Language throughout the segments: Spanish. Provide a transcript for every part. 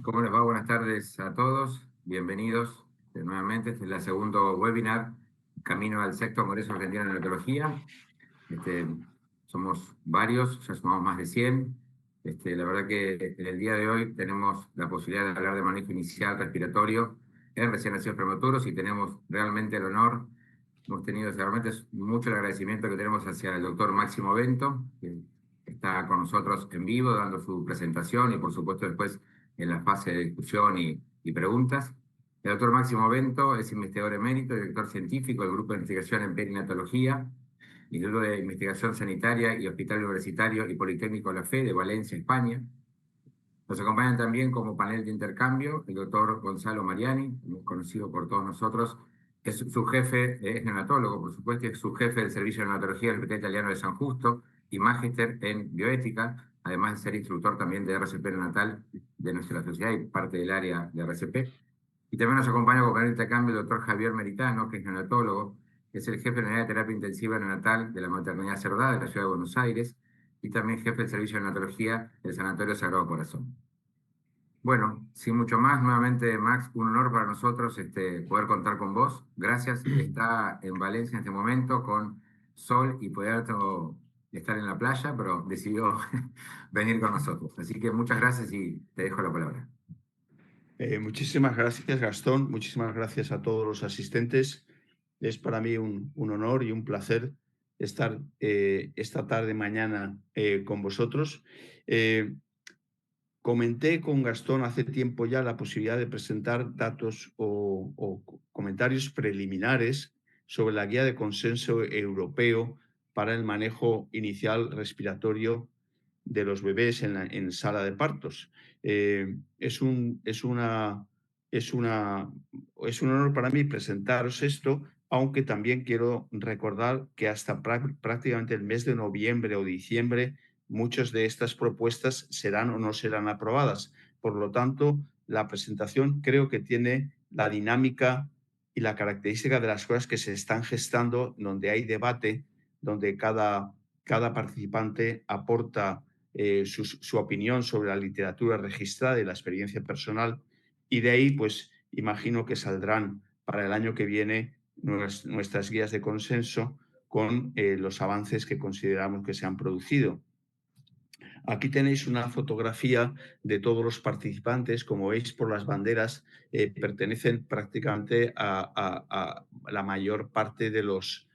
¿Cómo les va? Buenas tardes a todos. Bienvenidos nuevamente. Este es el segundo webinar, Camino al sexto Congreso Argentino de Neonatología. Este, Somos varios, ya sumamos más de 100. La verdad que en el día de hoy tenemos la posibilidad de hablar de manejo inicial respiratorio en recién nacidos prematuros y tenemos realmente el honor, hemos tenido realmente mucho el agradecimiento que tenemos hacia el doctor Máximo Bento, que está con nosotros en vivo dando su presentación y por supuesto después en la fase de discusión y preguntas. El doctor Máximo Bento es investigador emérito, director científico del Grupo de Investigación en Perinatología, Instituto de Investigación Sanitaria y Hospital Universitario y Politécnico La Fe de Valencia, España. Nos acompañan también como panel de intercambio el doctor Gonzalo Mariani, conocido por todos nosotros. Es su jefe, es neonatólogo, por supuesto, es su jefe del Servicio de Neonatología del Hospital Italiano de San Justo y magíster en bioética, además de ser instructor también de RCP neonatal de nuestra sociedad y parte del área de RCP. Y también nos acompaña como panel de intercambio el doctor Javier Meritano, que es neonatólogo, que es el jefe de la unidad de terapia intensiva neonatal de la Maternidad Cerdá de la Ciudad de Buenos Aires y también jefe del Servicio de Neonatología del Sanatorio Sagrado Corazón. Bueno, sin mucho más, nuevamente Max, un honor para nosotros poder contar con vos. Gracias, está en Valencia en este momento con sol y poder estar en la playa, pero decidió venir con nosotros. Así que muchas gracias y te dejo la palabra. Muchísimas gracias, Gastón. Muchísimas gracias a todos los asistentes. Es para mí un honor y un placer estar esta tarde, mañana con vosotros. Comenté con Gastón hace tiempo ya la posibilidad de presentar datos o comentarios preliminares sobre la guía de consenso europeo para el manejo inicial respiratorio de los bebés en sala de partos. Es un honor para mí presentaros esto, aunque también quiero recordar que hasta prácticamente el mes de noviembre o diciembre muchas de estas propuestas serán o no serán aprobadas. Por lo tanto, la presentación creo que tiene la dinámica y la característica de las cosas que se están gestando, donde hay debate, donde cada participante aporta su opinión sobre la literatura registrada y la experiencia personal, y de ahí, pues, imagino que saldrán para el año que viene nuestras guías de consenso con los avances que consideramos que se han producido. Aquí tenéis una fotografía de todos los participantes. Como veis por las banderas, pertenecen prácticamente a la mayor parte de los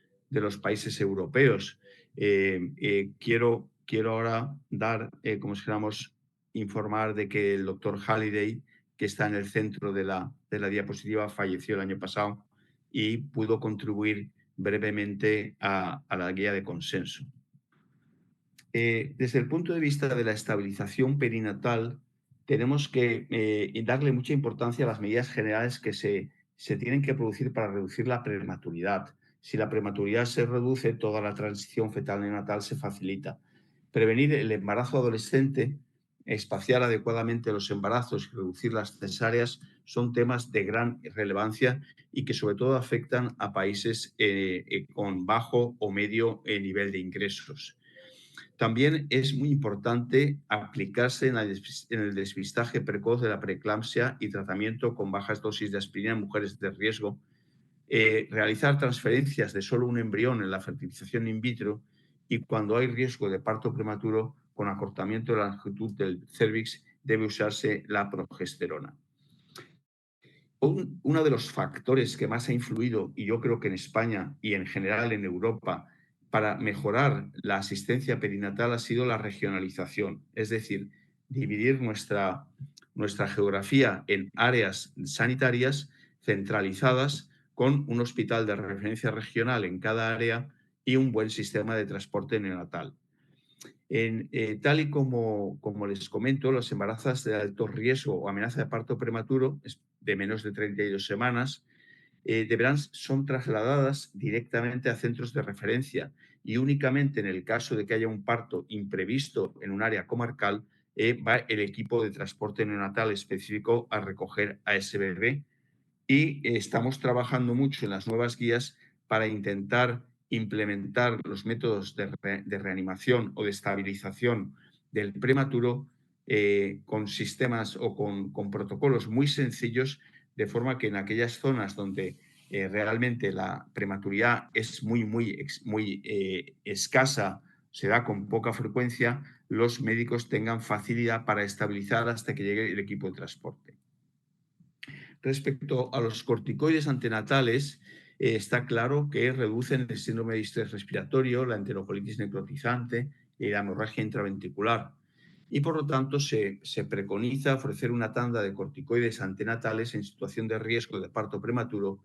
países europeos. Quiero ahora dar, como si fuéramos, informar de que el doctor Halliday, que está en el centro de la diapositiva, falleció el año pasado y pudo contribuir brevemente a la guía de consenso. Desde el punto de vista de la estabilización perinatal, tenemos que darle mucha importancia a las medidas generales que se tienen que producir para reducir la prematuridad. Si la prematuridad se reduce, toda la transición fetal-neonatal se facilita. Prevenir el embarazo adolescente, espaciar adecuadamente los embarazos y reducir las cesáreas son temas de gran relevancia y que sobre todo afectan a países con bajo o medio nivel de ingresos. También es muy importante aplicarse en el despistaje precoz de la preeclampsia y tratamiento con bajas dosis de aspirina en mujeres de riesgo, realizar transferencias de solo un embrión en la fertilización in vitro y cuando hay riesgo de parto prematuro con acortamiento de la longitud del cérvix debe usarse la progesterona. Uno de los factores que más ha influido, y yo creo que en España y en general en Europa, para mejorar la asistencia perinatal ha sido la regionalización, es decir, dividir nuestra geografía en áreas sanitarias centralizadas con un hospital de referencia regional en cada área y un buen sistema de transporte neonatal. Tal y como les comento, los embarazos de alto riesgo o amenaza de parto prematuro de menos de 32 semanas son trasladadas directamente a centros de referencia y únicamente en el caso de que haya un parto imprevisto en un área comarcal va el equipo de transporte neonatal específico a recoger a ese bebé. Y estamos trabajando mucho en las nuevas guías para intentar implementar los métodos de reanimación o de estabilización del prematuro con sistemas o con protocolos muy sencillos, de forma que en aquellas zonas donde realmente la prematuridad es muy escasa, se da con poca frecuencia, los médicos tengan facilidad para estabilizar hasta que llegue el equipo de transporte. Respecto a los corticoides antenatales, está claro que reducen el síndrome de distrés respiratorio, la enterocolitis necrotizante y la hemorragia intraventricular. Y por lo tanto se preconiza ofrecer una tanda de corticoides antenatales en situación de riesgo de parto prematuro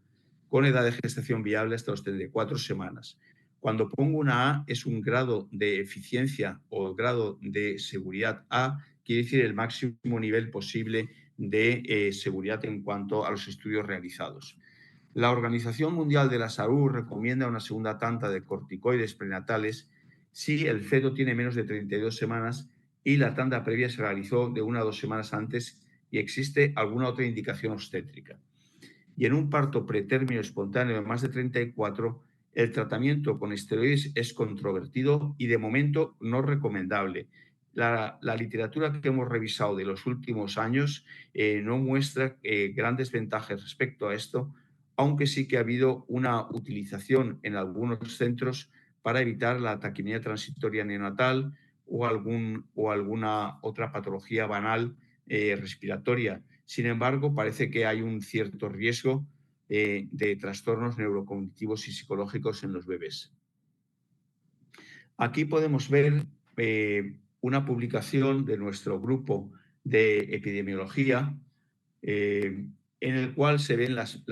con edad de gestación viable hasta los 34 semanas. Cuando pongo una A es un grado de eficiencia o grado de seguridad A, quiere decir el máximo nivel posible de seguridad en cuanto a los estudios realizados. La Organización Mundial de la Salud recomienda una segunda tanda de corticoides prenatales si el feto tiene menos de 32 semanas y la tanda previa se realizó de 1 a 2 semanas antes y existe alguna otra indicación obstétrica. Y en un parto pretérmino espontáneo de más de 34, el tratamiento con esteroides es controvertido y de momento no recomendable. La literatura que hemos revisado de los últimos años no muestra grandes ventajas respecto a esto, aunque sí que ha habido una utilización en algunos centros para evitar la taquimia transitoria neonatal o alguna otra patología banal respiratoria. Sin embargo, parece que hay un cierto riesgo de trastornos neurocognitivos y psicológicos en los bebés. Aquí podemos ver una publicación de nuestro grupo de epidemiología en el cual se ven las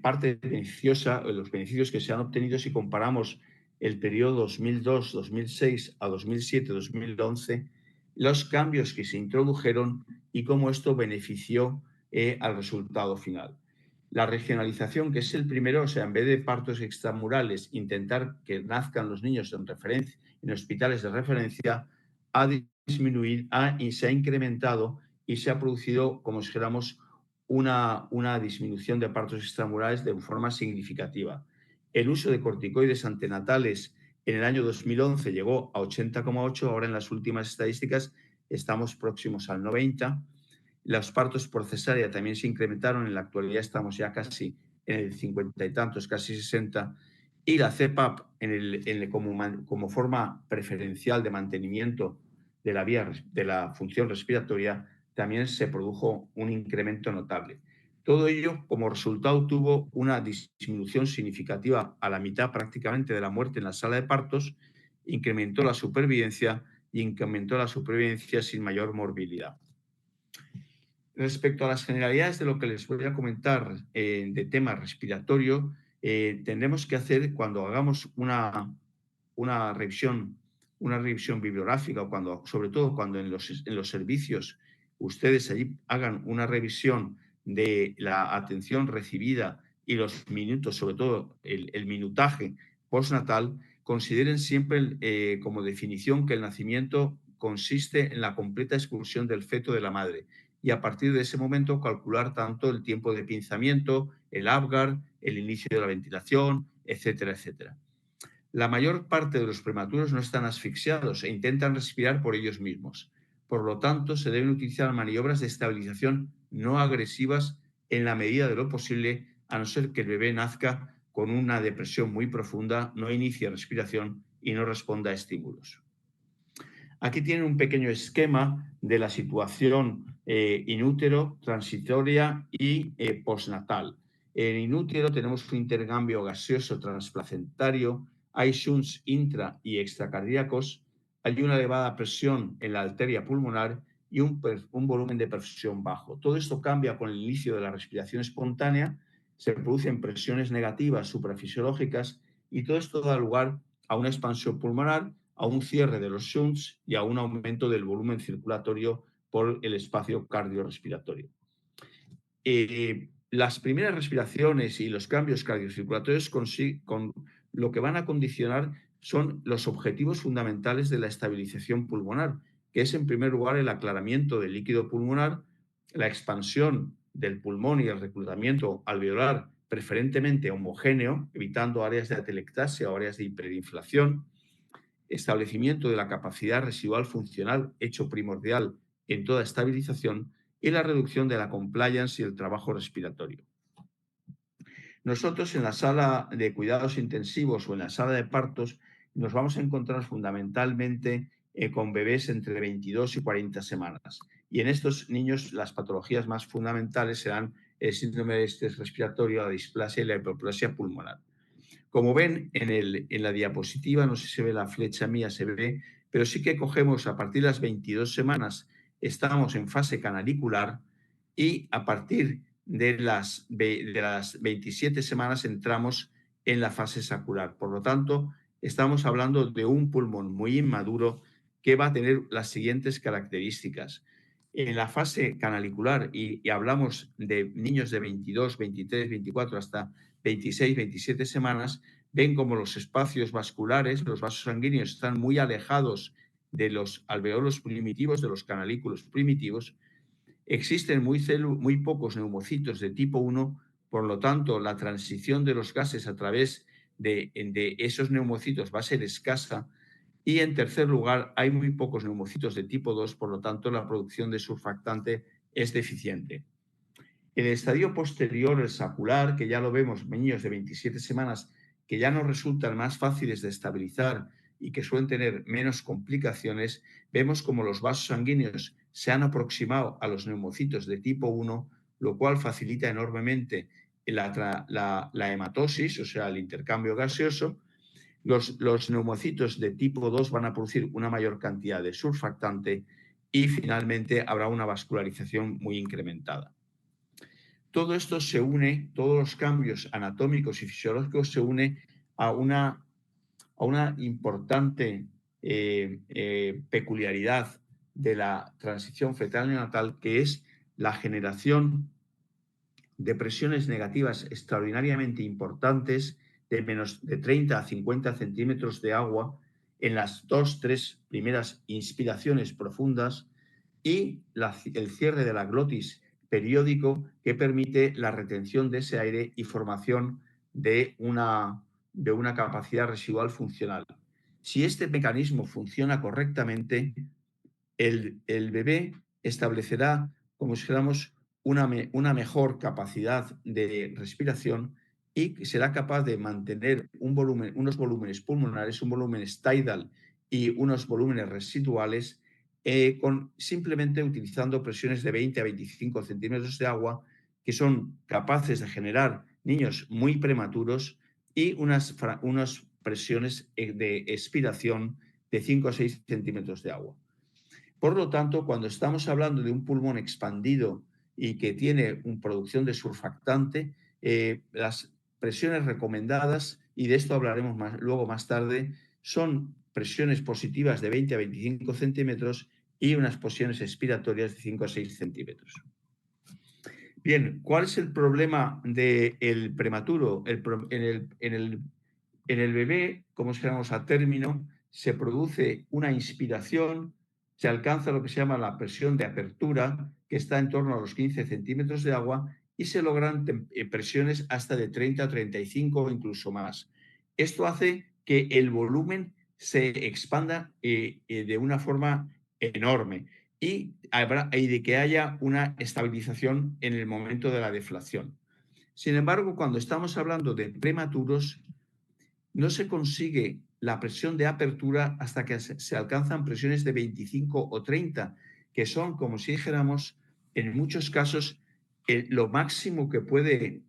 parte beneficiosa, los beneficios que se han obtenido si comparamos el periodo 2002-2006 a 2007-2011, los cambios que se introdujeron y cómo esto benefició al resultado final. La regionalización, que es el primero, o sea, en vez de partos extramurales, intentar que nazcan los niños en hospitales de referencia, ha disminuido y se ha incrementado y se ha producido, como si dijéramos, una disminución de partos extramurales de forma significativa. El uso de corticoides antenatales en el año 2011 llegó a 80,8, ahora en las últimas estadísticas estamos próximos al 90. Los partos por cesárea también se incrementaron, en la actualidad estamos ya casi en el 50 y tantos, casi 60, y la CPAP como forma preferencial de mantenimiento de la función respiratoria también se produjo un incremento notable. Todo ello como resultado tuvo una disminución significativa a la mitad prácticamente de la muerte en la sala de partos, incrementó la supervivencia y incrementó la supervivencia sin mayor morbilidad. Respecto a las generalidades de lo que les voy a comentar de tema respiratorio, tendremos que hacer cuando hagamos una revisión bibliográfica o sobre todo cuando en los servicios ustedes allí hagan una revisión de la atención recibida y los minutos, sobre todo el minutaje postnatal, consideren siempre como definición que el nacimiento consiste en la completa expulsión del feto de la madre y a partir de ese momento calcular tanto el tiempo de pinzamiento, el Apgar, el inicio de la ventilación, etcétera, etcétera. La mayor parte de los prematuros no están asfixiados e intentan respirar por ellos mismos. Por lo tanto, se deben utilizar maniobras de estabilización no agresivas en la medida de lo posible, a no ser que el bebé nazca con una depresión muy profunda, no inicie respiración y no responda a estímulos. Aquí tienen un pequeño esquema de la situación inútero, transitoria y postnatal. En inútero tenemos un intercambio gaseoso transplacentario, hay shunts intra y extracardíacos, hay una elevada presión en la arteria pulmonar y un volumen de perfusión bajo. Todo esto cambia con el inicio de la respiración espontánea, se producen presiones negativas suprafisiológicas y todo esto da lugar a una expansión pulmonar, a un cierre de los shunts y a un aumento del volumen circulatorio por el espacio cardiorrespiratorio. Las primeras respiraciones y los cambios cardiocirculatorios con lo que van a condicionar son los objetivos fundamentales de la estabilización pulmonar, que es en primer lugar el aclaramiento del líquido pulmonar, la expansión del pulmón y el reclutamiento alveolar preferentemente homogéneo, evitando áreas de atelectasia o áreas de hiperinflación, establecimiento de la capacidad residual funcional, hecho primordial en toda estabilización, y la reducción de la compliance y el trabajo respiratorio. Nosotros en la sala de cuidados intensivos o en la sala de partos nos vamos a encontrar fundamentalmente con bebés entre 22 y 40 semanas. Y en estos niños las patologías más fundamentales serán el síndrome de estrés respiratorio, la displasia y la hipoplasia pulmonar. Como ven en la diapositiva, no sé si se ve la flecha mía, se ve, pero sí que cogemos a partir de las 22 semanas, estamos en fase canalicular y a partir de las 27 semanas entramos en la fase sacular. Por lo tanto, estamos hablando de un pulmón muy inmaduro que va a tener las siguientes características. En la fase canalicular, y hablamos de niños de 22, 23, 24 hasta 26, 27 semanas, ven como los espacios vasculares, los vasos sanguíneos, están muy alejados de los alveolos primitivos, de los canalículos primitivos. Existen muy pocos neumocitos de tipo 1, por lo tanto, la transición de los gases a través de esos neumocitos va a ser escasa. Y en tercer lugar, hay muy pocos neumocitos de tipo 2, por lo tanto, la producción de surfactante es deficiente. El estadio posterior, el sacular, que ya lo vemos, niños de 27 semanas, que ya nos resultan más fáciles de estabilizar y que suelen tener menos complicaciones, vemos como los vasos sanguíneos se han aproximado a los neumocitos de tipo 1, lo cual facilita enormemente la hematosis, o sea, el intercambio gaseoso. Los neumocitos de tipo 2 van a producir una mayor cantidad de surfactante y finalmente habrá una vascularización muy incrementada. Todo esto se une, todos los cambios anatómicos y fisiológicos se une a una importante peculiaridad de la transición fetal neonatal, que es la generación de presiones negativas extraordinariamente importantes de 30 a 50 centímetros de agua en las 2-3 primeras inspiraciones profundas y el cierre de la glotis periódico que permite la retención de ese aire y formación de una capacidad residual funcional. Si este mecanismo funciona correctamente, el bebé establecerá, como si dijéramos, una mejor capacidad de respiración y será capaz de mantener unos volúmenes pulmonares, un volumen tidal y unos volúmenes residuales simplemente utilizando presiones de 20 a 25 centímetros de agua, que son capaces de generar niños muy prematuros y unas presiones de expiración de 5 a 6 centímetros de agua. Por lo tanto, cuando estamos hablando de un pulmón expandido y que tiene una producción de surfactante, las presiones recomendadas, y de esto hablaremos luego más tarde, son presiones positivas de 20 a 25 centímetros y unas presiones expiratorias de 5 a 6 centímetros. Bien, ¿cuál es el problema del prematuro? En el bebé, como llamamos a término, se produce una inspiración, se alcanza lo que se llama la presión de apertura, que está en torno a los 15 centímetros de agua, y se logran presiones hasta de 30 a 35 o incluso más. Esto hace que el volumen se expanda de una forma enorme y de que haya una estabilización en el momento de la deflación. Sin embargo, cuando estamos hablando de prematuros, no se consigue la presión de apertura hasta que se alcanzan presiones de 25 o 30, que son, como si dijéramos, en muchos casos, lo máximo que puede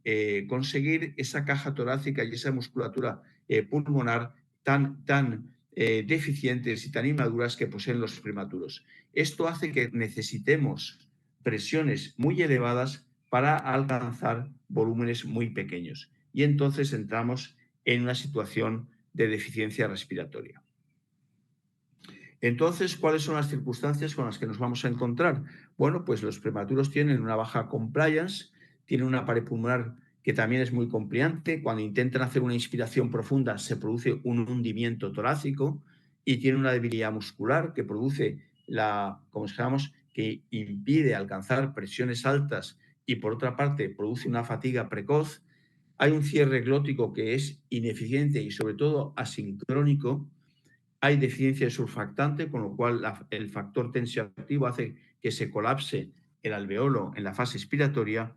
conseguir esa caja torácica y esa musculatura pulmonar tan deficientes y tan inmaduras que poseen los prematuros. Esto hace que necesitemos presiones muy elevadas para alcanzar volúmenes muy pequeños. Y entonces entramos en una situación de deficiencia respiratoria. Entonces, ¿cuáles son las circunstancias con las que nos vamos a encontrar? Bueno, pues los prematuros tienen una baja compliance, tienen una pared pulmonar que también es muy compliante. Cuando intentan hacer una inspiración profunda se produce un hundimiento torácico y tiene una debilidad muscular que produce como digamos, que impide alcanzar presiones altas y por otra parte produce una fatiga precoz. Hay un cierre glótico que es ineficiente y sobre todo asincrónico Hay deficiencia de surfactante, con lo cual el factor tensioactivo hace que se colapse el alveolo en la fase expiratoria.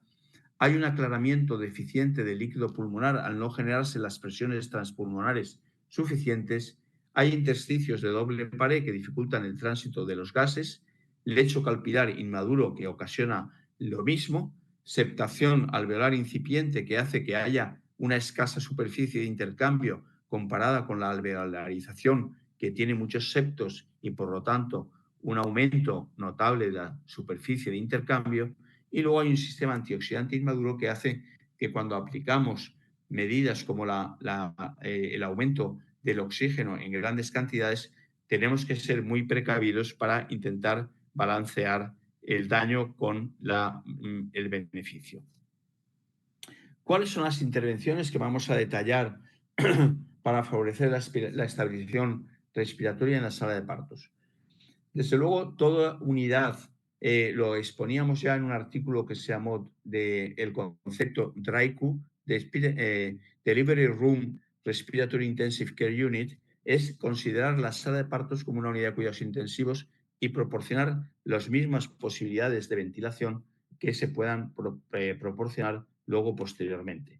Hay un aclaramiento deficiente del líquido pulmonar al no generarse las presiones transpulmonares suficientes. Hay intersticios de doble pared que dificultan el tránsito de los gases, lecho capilar inmaduro que ocasiona lo mismo, septación alveolar incipiente que hace que haya una escasa superficie de intercambio comparada con la alveolarización que tiene muchos septos y por lo tanto un aumento notable de la superficie de intercambio. Y luego hay un sistema antioxidante inmaduro que hace que cuando aplicamos medidas como el aumento del oxígeno en grandes cantidades, tenemos que ser muy precavidos para intentar balancear el daño con el beneficio. ¿Cuáles son las intervenciones que vamos a detallar para favorecer la estabilización respiratoria en la sala de partos? Desde luego, toda unidad, lo exponíamos ya en un artículo que se llamó el concepto DRICU, Delivery Room Respiratory Intensive Care Unit, es considerar la sala de partos como una unidad de cuidados intensivos y proporcionar las mismas posibilidades de ventilación que se puedan proporcionar luego posteriormente.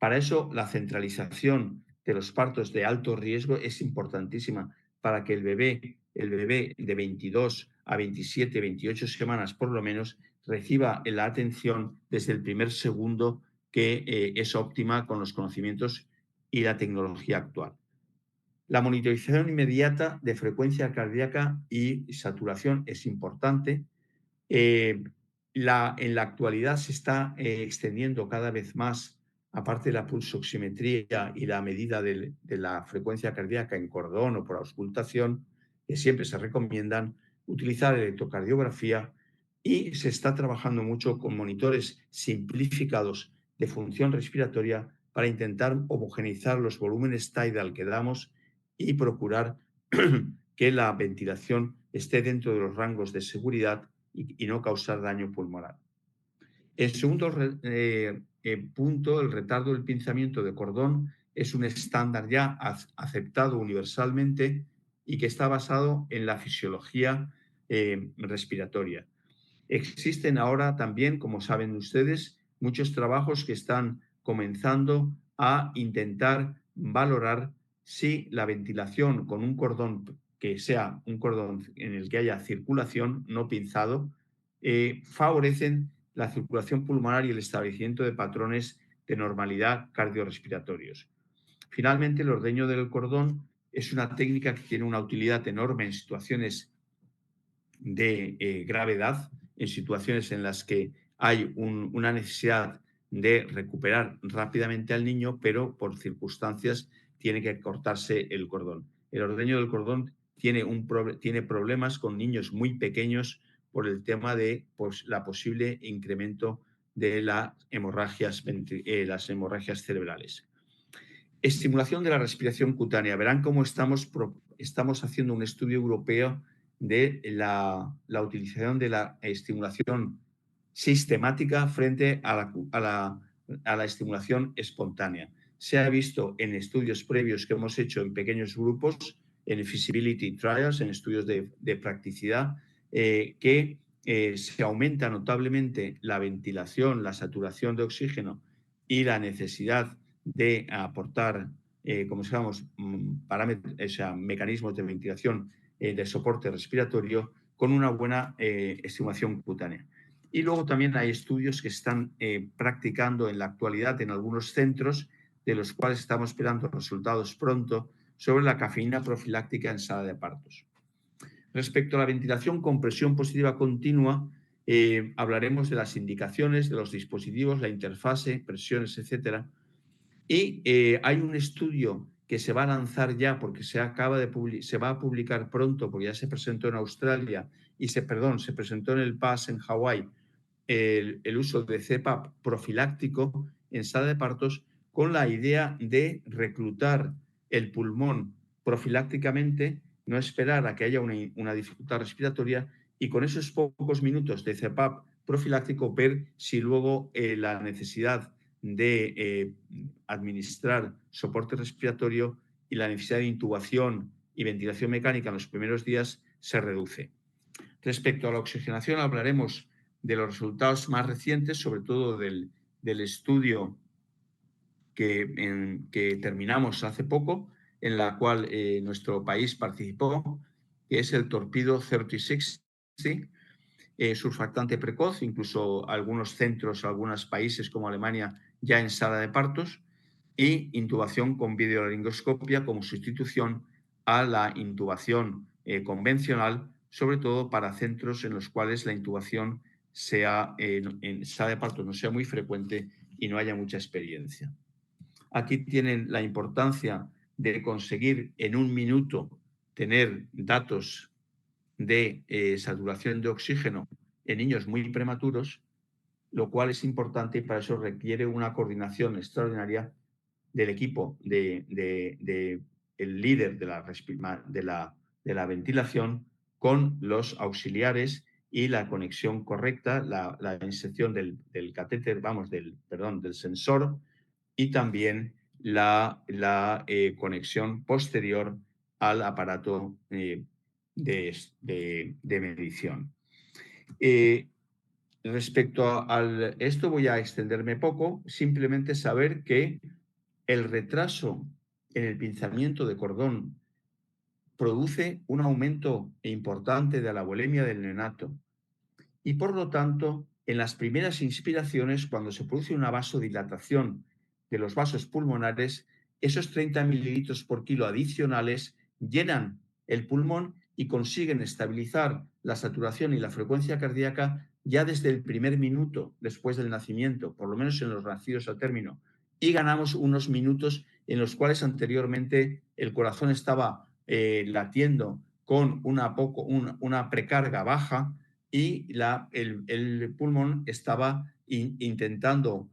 Para eso, la centralización de los partos de alto riesgo es importantísima para que el bebé de 22 a 27, 28 semanas por lo menos, reciba la atención desde el primer segundo que es óptima con los conocimientos y la tecnología actual. La monitorización inmediata de frecuencia cardíaca y saturación es importante. En la actualidad se está extendiendo cada vez más, aparte de la pulsoximetría y la medida de la frecuencia cardíaca en cordón o por auscultación, que siempre se recomiendan, utilizar electrocardiografía y se está trabajando mucho con monitores simplificados de función respiratoria para intentar homogeneizar los volúmenes tidal que damos y procurar que la ventilación esté dentro de los rangos de seguridad y no causar daño pulmonar. El segundo punto, el retardo del pinzamiento de cordón, es un estándar ya aceptado universalmente y que está basado en la fisiología respiratoria. Existen ahora también, como saben ustedes, muchos trabajos que están comenzando a intentar valorar si la ventilación con un cordón que sea un cordón en el que haya circulación, no pinzado, favorecen la circulación pulmonar y el establecimiento de patrones de normalidad cardiorrespiratorios. Finalmente, el ordeño del cordón es una técnica que tiene una utilidad enorme en situaciones de gravedad, en situaciones en las que hay una necesidad de recuperar rápidamente al niño, pero por circunstancias tiene que cortarse el cordón. El ordeño del cordón tiene problemas con niños muy pequeños por el tema de la posible incremento de las hemorragias cerebrales. Estimulación de la respiración cutánea. Verán cómo estamos haciendo un estudio europeo de la utilización de la estimulación sistemática frente a la estimulación espontánea. Se ha visto en estudios previos que hemos hecho en pequeños grupos, en feasibility trials, en estudios de practicidad, que se aumenta notablemente la ventilación, la saturación de oxígeno y la necesidad de aportar, como sabemos, mecanismos de ventilación de soporte respiratorio con una buena estimulación cutánea. Y luego también hay estudios que están practicando en la actualidad en algunos centros, de los cuales estamos esperando resultados pronto, sobre la cafeína profiláctica en sala de partos. Respecto a la ventilación con presión positiva continua, hablaremos de las indicaciones, de los dispositivos, la interfase, presiones, etcétera. Y hay un estudio que se va a lanzar ya porque se va a publicar pronto, porque ya se presentó en Australia y se presentó en el PAS en Hawái, el uso de CPAP profiláctico en sala de partos con la idea de reclutar el pulmón profilácticamente, no esperar a que haya una dificultad respiratoria y con esos pocos minutos de CPAP profiláctico ver si luego la necesidad de administrar soporte respiratorio y la necesidad de intubación y ventilación mecánica en los primeros días se reduce. Respecto a la oxigenación, hablaremos de los resultados más recientes, sobre todo del estudio que terminamos hace poco, en la cual nuestro país participó, que es el Torpedo 3060, surfactante precoz, incluso algunos centros, algunos países como Alemania ya en sala de partos, y intubación con videolaringoscopia como sustitución a la intubación convencional, sobre todo para centros en los cuales la intubación sea en sala de partos no sea muy frecuente y no haya mucha experiencia. Aquí tienen la importancia de conseguir en un minuto tener datos de saturación de oxígeno en niños muy prematuros, lo cual es importante y para eso requiere una coordinación extraordinaria del equipo el líder de la ventilación con los auxiliares y la conexión correcta, la inserción del catéter, del sensor y también la conexión posterior al aparato de medición. Respecto a esto voy a extenderme poco, simplemente saber que el retraso en el pinzamiento de cordón produce un aumento importante de la volemia del neonato y, por lo tanto, en las primeras inspiraciones, cuando se produce una vasodilatación de los vasos pulmonares, esos 30 mililitros por kilo adicionales llenan el pulmón y consiguen estabilizar la saturación y la frecuencia cardíaca ya desde el primer minuto después del nacimiento, por lo menos en los nacidos a término, y ganamos unos minutos en los cuales anteriormente el corazón estaba latiendo con una precarga baja y el pulmón estaba intentando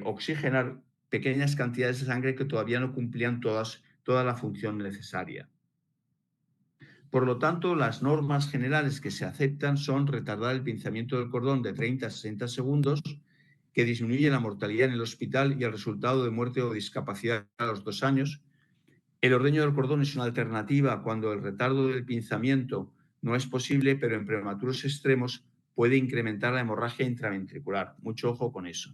oxigenar pequeñas cantidades de sangre que todavía no cumplían toda la función necesaria. Por lo tanto, las normas generales que se aceptan son retardar el pinzamiento del cordón de 30 a 60 segundos, que disminuye la mortalidad en el hospital y el resultado de muerte o discapacidad a los 2 años. El ordeño del cordón es una alternativa cuando el retardo del pinzamiento no es posible, pero en prematuros extremos puede incrementar la hemorragia intraventricular. Mucho ojo con eso.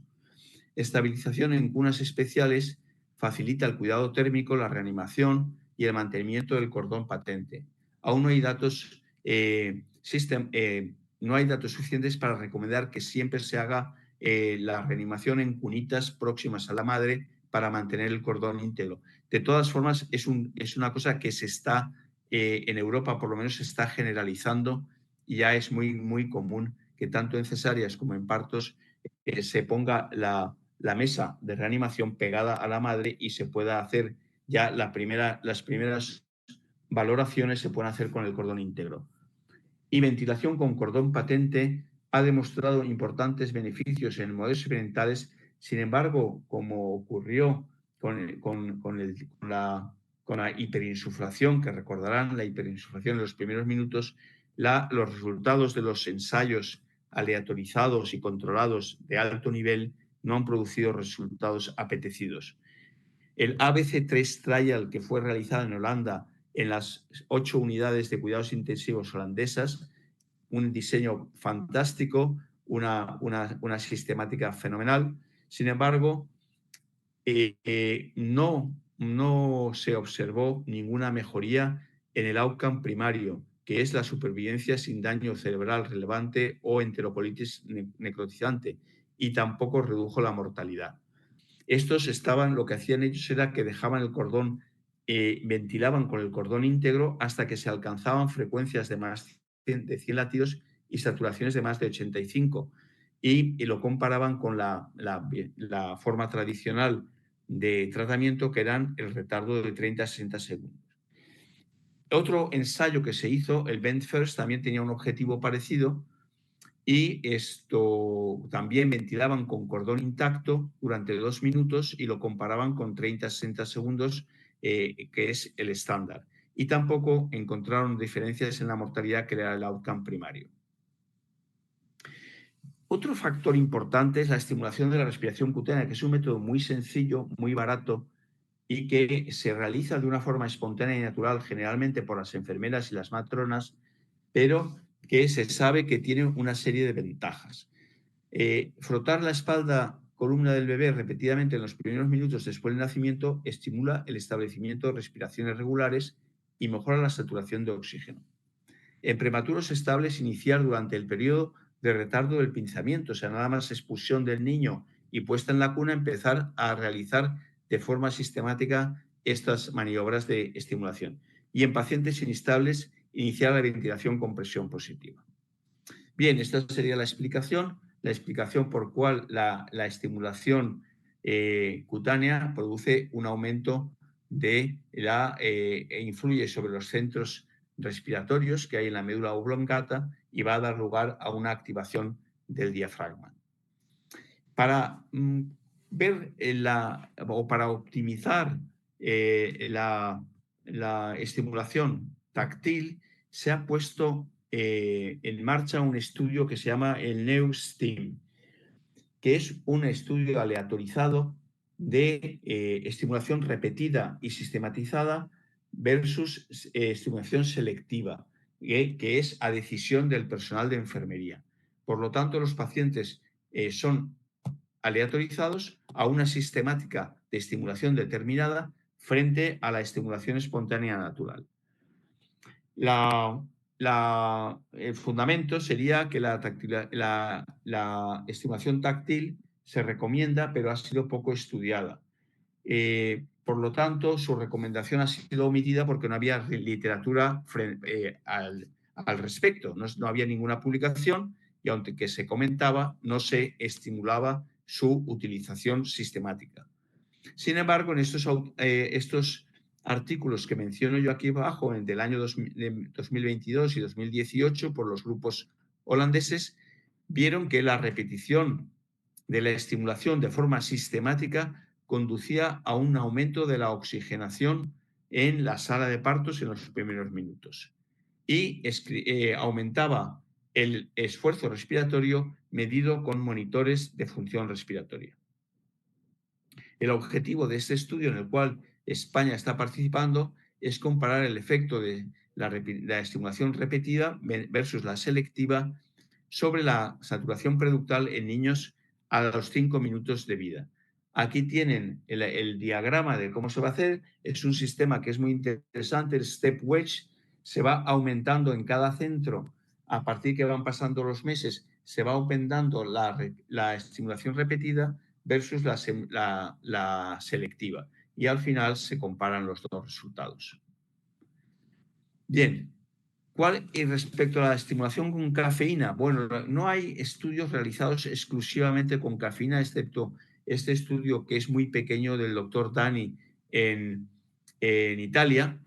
Estabilización en cunas especiales facilita el cuidado térmico, la reanimación y el mantenimiento del cordón patente. Aún no hay datos, no hay datos suficientes para recomendar que siempre se haga la reanimación en cunitas próximas a la madre para mantener el cordón íntegro. De todas formas, es una cosa que se está, en Europa por lo menos se está generalizando y ya es muy, muy común que tanto en cesáreas como en partos se ponga la mesa de reanimación pegada a la madre y se pueda hacer ya las primeras valoraciones se pueden hacer con el cordón íntegro. Y ventilación con cordón patente ha demostrado importantes beneficios en modelos experimentales. Sin embargo, como ocurrió con la hiperinsuflación, que recordarán la hiperinsuflación en los primeros minutos, los resultados de los ensayos aleatorizados y controlados de alto nivel no han producido resultados apetecidos. El ABC3 Trial, que fue realizado en Holanda en las 8 unidades de cuidados intensivos holandesas, un diseño fantástico, una sistemática fenomenal. Sin embargo, no se observó ninguna mejoría en el outcome primario, que es la supervivencia sin daño cerebral relevante o enterocolitis necrotizante, y tampoco redujo la mortalidad. Lo que hacían ellos era que dejaban el cordón, ventilaban con el cordón íntegro hasta que se alcanzaban frecuencias de 100 latidos y saturaciones de más de 85, y lo comparaban con la forma tradicional de tratamiento, que eran el retardo de 30 a 60 segundos. Otro ensayo que se hizo, el Vent First, también tenía un objetivo parecido, y esto también ventilaban con cordón intacto durante 2 minutos y lo comparaban con 30 a 60 segundos, que es el estándar. Y tampoco encontraron diferencias en la mortalidad, que era el outcome primario. Otro factor importante es la estimulación de la respiración cutánea, que es un método muy sencillo, muy barato, y que se realiza de una forma espontánea y natural, generalmente por las enfermeras y las matronas, pero que se sabe que tiene una serie de ventajas. Frotar la espalda columna del bebé repetidamente en los primeros minutos después del nacimiento estimula el establecimiento de respiraciones regulares y mejora la saturación de oxígeno. En prematuros estables, iniciar durante el periodo de retardo del pinzamiento, o sea, nada más expulsión del niño y puesta en la cuna, empezar a realizar de forma sistemática estas maniobras de estimulación. Y en pacientes inestables, iniciar la ventilación con presión positiva. Bien, esta sería la explicación por cual la estimulación cutánea produce un aumento e influye sobre los centros respiratorios que hay en la médula oblongata y va a dar lugar a una activación del diafragma. Para ver o para optimizar la estimulación táctil, se ha puesto en marcha un estudio que se llama el NEUSTIM, que es un estudio aleatorizado de estimulación repetida y sistematizada versus estimulación selectiva, que es a decisión del personal de enfermería. Por lo tanto, los pacientes son aleatorizados a una sistemática de estimulación determinada frente a la estimulación espontánea natural. El fundamento sería que la estimulación táctil se recomienda, pero ha sido poco estudiada. Por lo tanto, su recomendación ha sido omitida porque no había literatura al respecto. No había ninguna publicación y aunque se comentaba, no se estimulaba su utilización sistemática. Sin embargo, en estos artículos que menciono yo aquí abajo, del año 2022 y 2018, por los grupos holandeses, vieron que la repetición de la estimulación de forma sistemática conducía a un aumento de la oxigenación en la sala de partos en los primeros minutos y aumentaba el esfuerzo respiratorio medido con monitores de función respiratoria. El objetivo de este estudio, en el cual España está participando, es comparar el efecto de la estimulación repetida versus la selectiva sobre la saturación preductal en niños a los 5 minutos de vida. Aquí tienen el diagrama de cómo se va a hacer. Es un sistema que es muy interesante, el step wedge. Se va aumentando en cada centro. A partir que van pasando los meses, se va aumentando la estimulación repetida versus la selectiva. Y al final se comparan los dos resultados. Bien, y respecto a la estimulación con cafeína, bueno, no hay estudios realizados exclusivamente con cafeína, excepto este estudio que es muy pequeño del doctor Dani en Italia,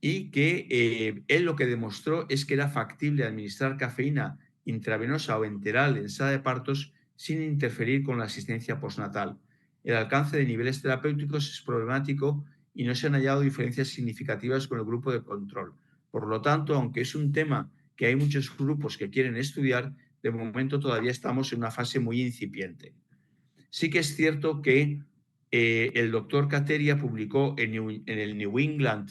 y que él lo que demostró es que era factible administrar cafeína intravenosa o enteral en sala de partos sin interferir con la asistencia postnatal. El alcance de niveles terapéuticos es problemático y no se han hallado diferencias significativas con el grupo de control. Por lo tanto, aunque es un tema que hay muchos grupos que quieren estudiar, de momento todavía estamos en una fase muy incipiente. Sí que es cierto que el doctor Kateria publicó en el New England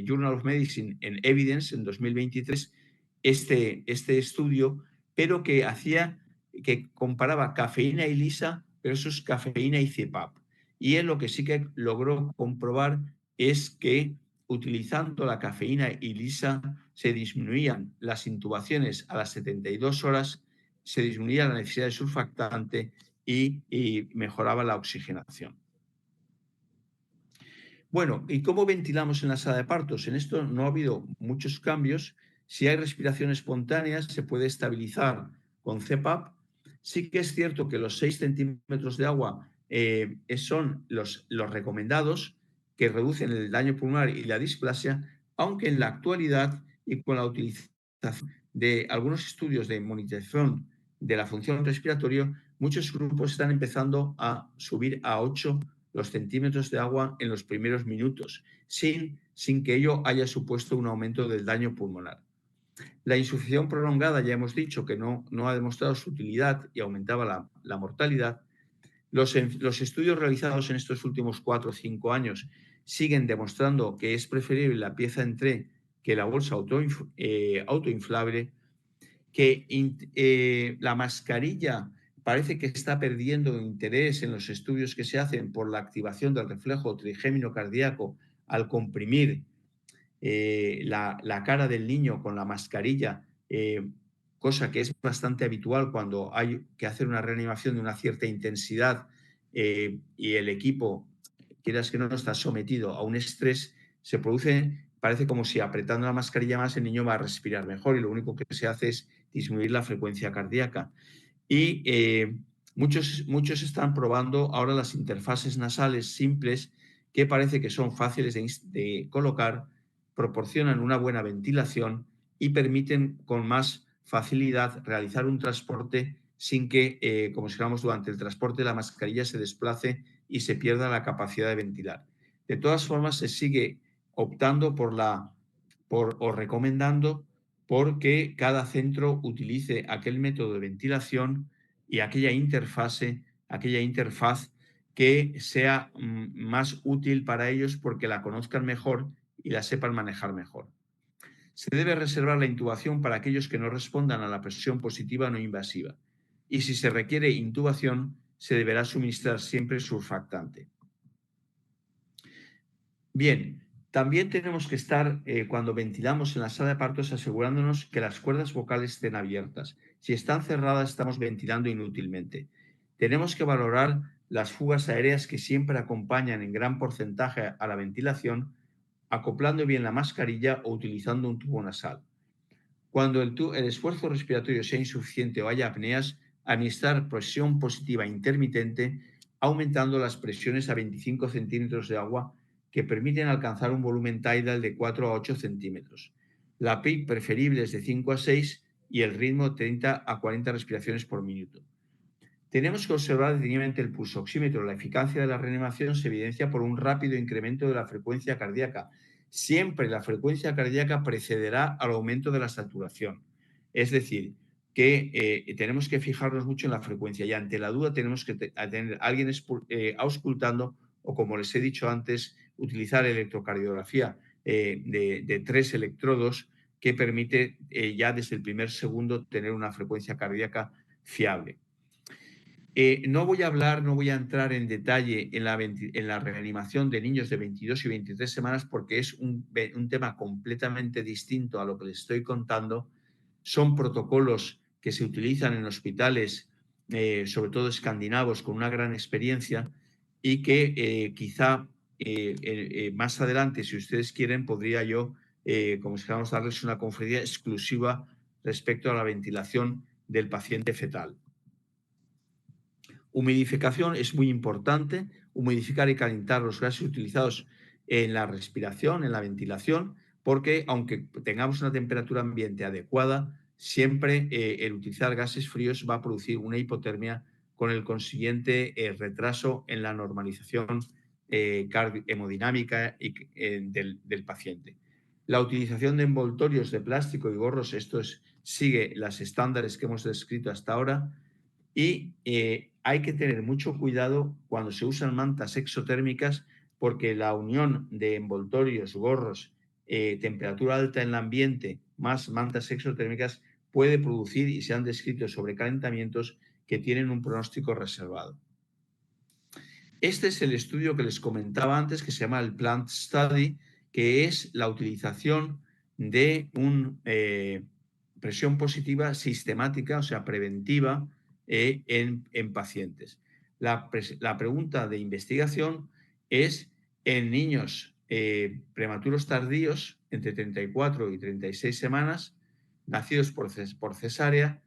Journal of Medicine en Evidence en 2023 este estudio, pero que comparaba cafeína y lisa versus cafeína y CPAP. Y él lo que sí que logró comprobar es que utilizando la cafeína y lisa se disminuían las intubaciones a las 72 horas, se disminuía la necesidad de surfactante y mejoraba la oxigenación. Bueno, ¿y cómo ventilamos en la sala de partos? En esto no ha habido muchos cambios. Si hay respiración espontánea, se puede estabilizar con CPAP. Sí que es cierto que los 6 centímetros de agua son los recomendados, que reducen el daño pulmonar y la displasia, aunque en la actualidad y con la utilización de algunos estudios de monitorización de la función respiratoria, muchos grupos están empezando a subir a 8 los centímetros de agua en los primeros minutos, sin que ello haya supuesto un aumento del daño pulmonar. La insuficiencia prolongada, ya hemos dicho que no ha demostrado su utilidad y aumentaba la mortalidad. Los estudios realizados en estos últimos 4 o 5 años siguen demostrando que es preferible la pieza entrée que la bolsa autoinflable, que la mascarilla parece que está perdiendo interés en los estudios que se hacen por la activación del reflejo trigémino cardíaco al comprimir la cara del niño con la mascarilla, cosa que es bastante habitual cuando hay que hacer una reanimación de una cierta intensidad y el equipo, quieras que no, está sometido a un estrés, se produce, parece como si apretando la mascarilla más el niño va a respirar mejor y lo único que se hace es disminuir la frecuencia cardíaca. Y muchos están probando ahora las interfaces nasales simples que parece que son fáciles de colocar, proporcionan una buena ventilación y permiten con más facilidad realizar un transporte sin que, como si dijéramos, durante el transporte la mascarilla se desplace y se pierda la capacidad de ventilar. De todas formas, se sigue optando o recomendando porque cada centro utilice aquel método de ventilación y aquella interfaz que sea más útil para ellos porque la conozcan mejor y la sepan manejar mejor. Se debe reservar la intubación para aquellos que no respondan a la presión positiva no invasiva. Y si se requiere intubación, se deberá suministrar siempre surfactante. Bien, también tenemos que estar, cuando ventilamos en la sala de partos, asegurándonos que las cuerdas vocales estén abiertas. Si están cerradas, estamos ventilando inútilmente. Tenemos que valorar las fugas aéreas que siempre acompañan en gran porcentaje a la ventilación, acoplando bien la mascarilla o utilizando un tubo nasal. Cuando el esfuerzo respiratorio sea insuficiente o haya apneas, administrar presión positiva intermitente, aumentando las presiones a 25 centímetros de agua que permiten alcanzar un volumen tidal de 4 a 8 centímetros. La PIC preferible es de 5 a 6 y el ritmo 30 a 40 respiraciones por minuto. Tenemos que observar detenidamente el pulsoxímetro. La eficacia de la reanimación se evidencia por un rápido incremento de la frecuencia cardíaca. Siempre la frecuencia cardíaca precederá al aumento de la saturación. Es decir, que tenemos que fijarnos mucho en la frecuencia y ante la duda tenemos que tener a alguien auscultando o, como les he dicho antes, utilizar electrocardiografía de 3 electrodos que permite ya desde el primer segundo tener una frecuencia cardíaca fiable. No voy a entrar en detalle en la reanimación de niños de 22 y 23 semanas porque es un tema completamente distinto a lo que les estoy contando. Son protocolos que se utilizan en hospitales, sobre todo escandinavos, con una gran experiencia y que quizá más adelante, si ustedes quieren, podría yo, como si fuéramos, darles una conferencia exclusiva respecto a la ventilación del paciente fetal. Humidificación es muy importante, humidificar y calentar los gases utilizados en la respiración, en la ventilación, porque aunque tengamos una temperatura ambiente adecuada, siempre el utilizar gases fríos va a producir una hipotermia con el consiguiente retraso en la normalización hemodinámica del paciente. La utilización de envoltorios de plástico y gorros, sigue las estándares que hemos descrito hasta ahora, y hay que tener mucho cuidado cuando se usan mantas exotérmicas porque la unión de envoltorios, gorros, temperatura alta en el ambiente más mantas exotérmicas puede producir, y se han descrito, sobrecalentamientos que tienen un pronóstico reservado. Este es el estudio que les comentaba antes, que se llama el Plant Study, que es la utilización de una presión positiva sistemática, o sea, preventiva, en pacientes. La pregunta de investigación es en niños prematuros tardíos, entre 34 y 36 semanas, nacidos por cesárea.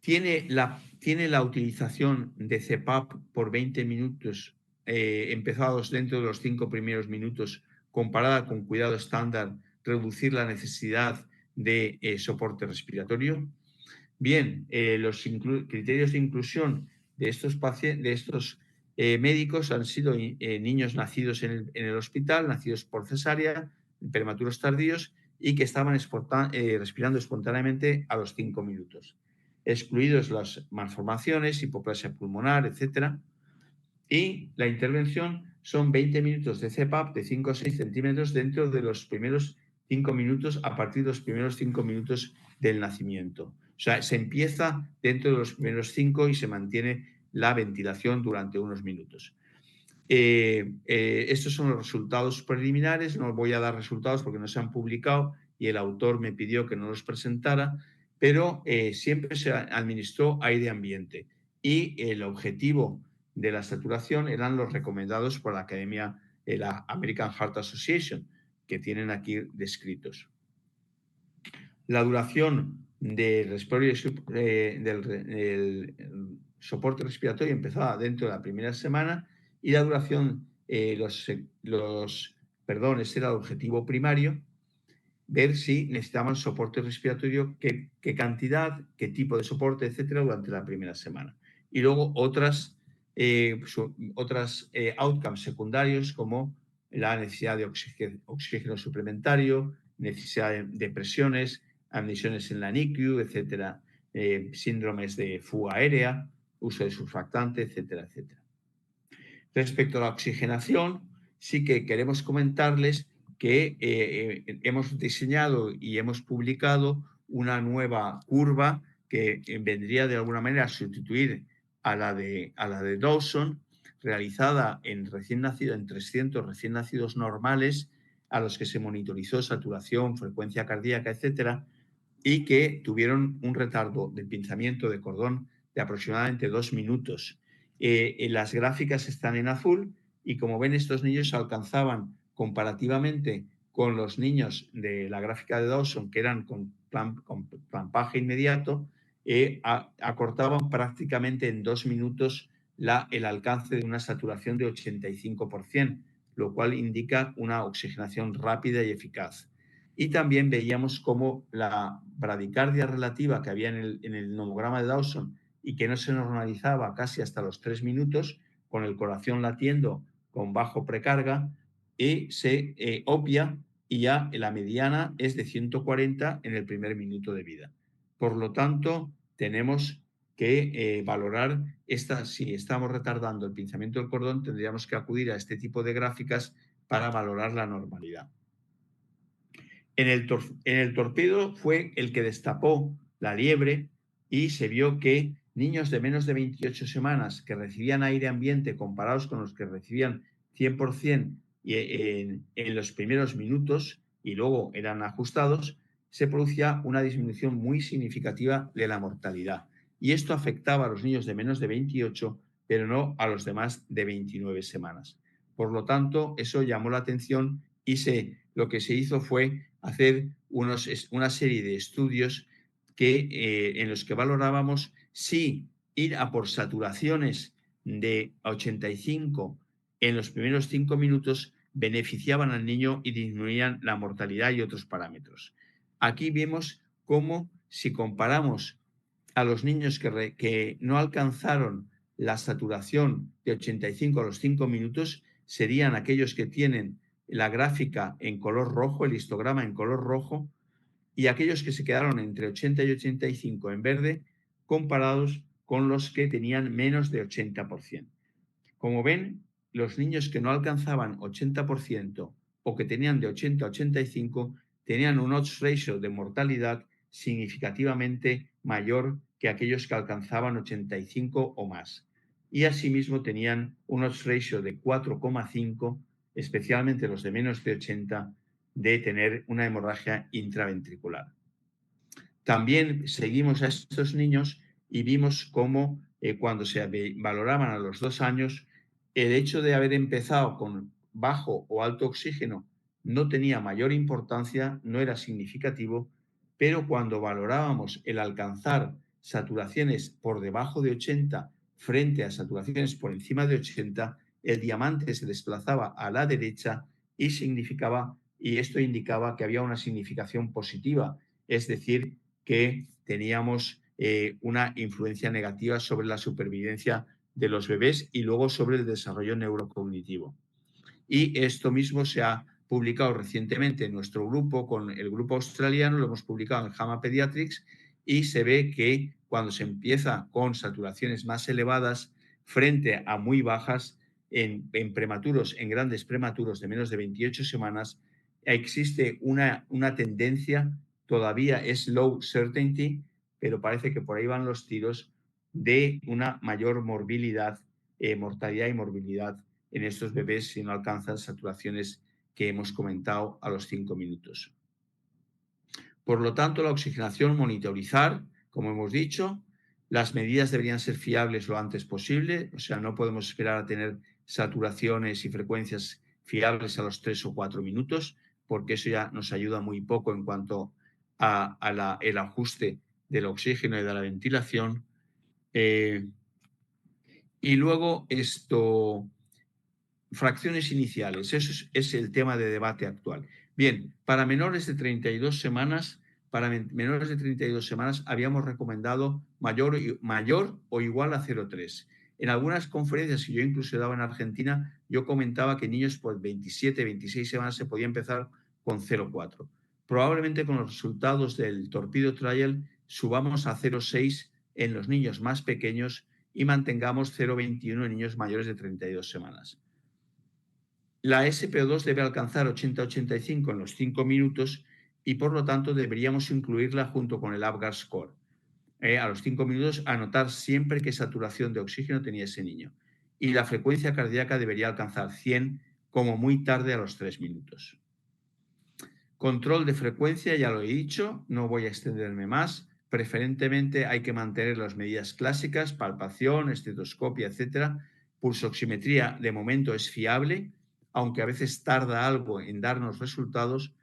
Tiene la utilización de CPAP por 20 minutos empezados dentro de los 5 primeros minutos, comparada con cuidado estándar, reducir la necesidad de soporte respiratorio. Bien, los criterios de inclusión de estos médicos han sido niños nacidos en el hospital, nacidos por cesárea, prematuros tardíos y que estaban respirando espontáneamente a los 5 minutos. Excluidos las malformaciones, hipoplasia pulmonar, etc. Y la intervención son 20 minutos de CPAP de 5 o 6 centímetros dentro de los primeros 5 minutos, a partir de los primeros 5 minutos del nacimiento. O sea, se empieza dentro de los primeros 5 y se mantiene la ventilación durante unos minutos. Estos son los resultados preliminares. No voy a dar resultados porque no se han publicado y el autor me pidió que no los presentara, pero siempre se administró aire ambiente y el objetivo de la saturación eran los recomendados por la Academia, la American Heart Association, que tienen aquí descritos. La duración del soporte respiratorio empezaba dentro de la primera semana y la duración, ese era el objetivo primario, ver si necesitaban soporte respiratorio, qué cantidad, qué tipo de soporte, etcétera, durante la primera semana. Y luego otras outcomes secundarios como la necesidad de oxígeno suplementario, necesidad de presiones, admisiones en la NICU, etcétera, síndromes de fuga aérea, uso de surfactante, etcétera, etcétera. Respecto a la oxigenación, sí que queremos comentarles que hemos diseñado y hemos publicado una nueva curva que vendría de alguna manera a sustituir a la de Dawson, realizada en 300 recién nacidos normales a los que se monitorizó saturación, frecuencia cardíaca, etcétera, y que tuvieron un retardo de pinzamiento de cordón de aproximadamente 2 minutos. Las gráficas están en azul y como ven, estos niños alcanzaban comparativamente con los niños de la gráfica de Dawson, que eran con clampaje inmediato, acortaban prácticamente en 2 minutos el alcance de una saturación de 85%, lo cual indica una oxigenación rápida y eficaz. Y también veíamos cómo la bradicardia relativa que había en el nomograma de Dawson y que no se normalizaba casi hasta los 3 minutos, con el corazón latiendo con bajo precarga, se obvia y ya la mediana es de 140 en el primer minuto de vida. Por lo tanto, tenemos que valorar si estamos retardando el pinzamiento del cordón, tendríamos que acudir a este tipo de gráficas para valorar la normalidad. En el torpedo fue el que destapó la liebre y se vio que niños de menos de 28 semanas que recibían aire ambiente comparados con los que recibían 100% en los primeros minutos y luego eran ajustados, se producía una disminución muy significativa de la mortalidad. Y esto afectaba a los niños de menos de 28, pero no a los demás de 29 semanas. Por lo tanto, eso llamó la atención y lo que se hizo fue hacer una serie de estudios en los que valorábamos si ir a por saturaciones de 85 en los primeros 5 minutos beneficiaban al niño y disminuían la mortalidad y otros parámetros. Aquí vemos cómo, si comparamos a los niños que no alcanzaron la saturación de 85 a los 5 minutos, serían aquellos que tienen la gráfica en color rojo, el histograma en color rojo, y aquellos que se quedaron entre 80 y 85 en verde, comparados con los que tenían menos de 80%. Como ven, los niños que no alcanzaban 80% o que tenían de 80 a 85 tenían un odds ratio de mortalidad significativamente mayor que aquellos que alcanzaban 85 o más. Y asimismo tenían un odds ratio de 4,5, especialmente los de menos de 80, de tener una hemorragia intraventricular. También seguimos a estos niños y vimos cómo cuando se valoraban a los 2 años, el hecho de haber empezado con bajo o alto oxígeno no tenía mayor importancia, no era significativo, pero cuando valorábamos el alcanzar saturaciones por debajo de 80 frente a saturaciones por encima de 80, el diamante se desplazaba a la derecha y esto indicaba que había una significación positiva, es decir, que teníamos una influencia negativa sobre la supervivencia de los bebés y luego sobre el desarrollo neurocognitivo. Y esto mismo se ha publicado recientemente en nuestro grupo, con el grupo australiano, lo hemos publicado en JAMA Pediatrics, y se ve que cuando se empieza con saturaciones más elevadas frente a muy bajas, en prematuros, en grandes prematuros de menos de 28 semanas, existe una tendencia, todavía es low certainty, pero parece que por ahí van los tiros de una mayor morbilidad, mortalidad y morbilidad en estos bebés si no alcanzan saturaciones que hemos comentado a los 5 minutos. Por lo tanto, la oxigenación monitorizar, como hemos dicho, las medidas deberían ser fiables lo antes posible, o sea, no podemos esperar a tener saturaciones y frecuencias fiables a los 3 o 4 minutos, porque eso ya nos ayuda muy poco en cuanto a el ajuste del oxígeno y de la ventilación. Y luego fracciones iniciales, eso es el tema de debate actual. Bien, para menores de 32 semanas, habíamos recomendado mayor o igual a 0,3. En algunas conferencias que yo incluso daba en Argentina, yo comentaba que niños por 27, 26 semanas se podía empezar con 0,4. Probablemente con los resultados del Torpedo Trial subamos a 0,6 en los niños más pequeños y mantengamos 0,21 en niños mayores de 32 semanas. La SPO2 debe alcanzar 80-85 en los 5 minutos y, por lo tanto, deberíamos incluirla junto con el Apgar Score. A los 5 minutos, anotar siempre qué saturación de oxígeno tenía ese niño. Y la frecuencia cardíaca debería alcanzar 100 como muy tarde a los 3 minutos. Control de frecuencia, ya lo he dicho, no voy a extenderme más. Preferentemente hay que mantener las medidas clásicas, palpación, estetoscopia, etc. Pulsoximetría, de momento, es fiable, aunque a veces tarda algo en darnos resultados.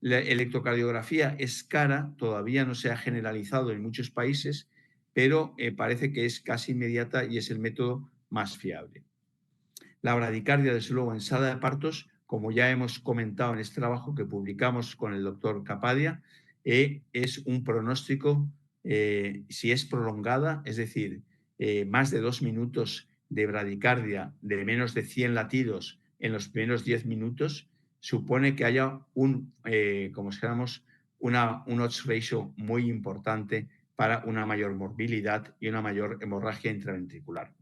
La electrocardiografía es cara, todavía no se ha generalizado en muchos países, pero parece que es casi inmediata y es el método más fiable. La bradicardia, desde luego, en sala de partos, como ya hemos comentado en este trabajo que publicamos con el doctor Capadia, es un pronóstico, si es prolongada, es decir, más de 2 minutos de bradicardia de menos de 100 latidos en los primeros 10 minutos, supone que haya un odds ratio muy importante para una mayor morbilidad y una mayor hemorragia intraventricular.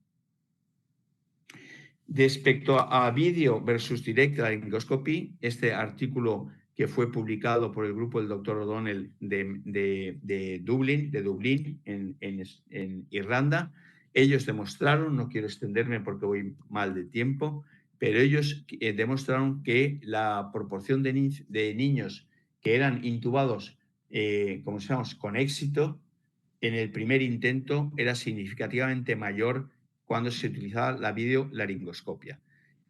Respecto a vídeo versus direct laryngoscopy, este artículo que fue publicado por el grupo del doctor O'Donnell de Dublín, en Irlanda, ellos demostraron, no quiero extenderme porque voy mal de tiempo, pero ellos demostraron que la proporción de niños que eran intubados, con éxito, en el primer intento era significativamente mayor cuando se utilizaba la videolaringoscopia.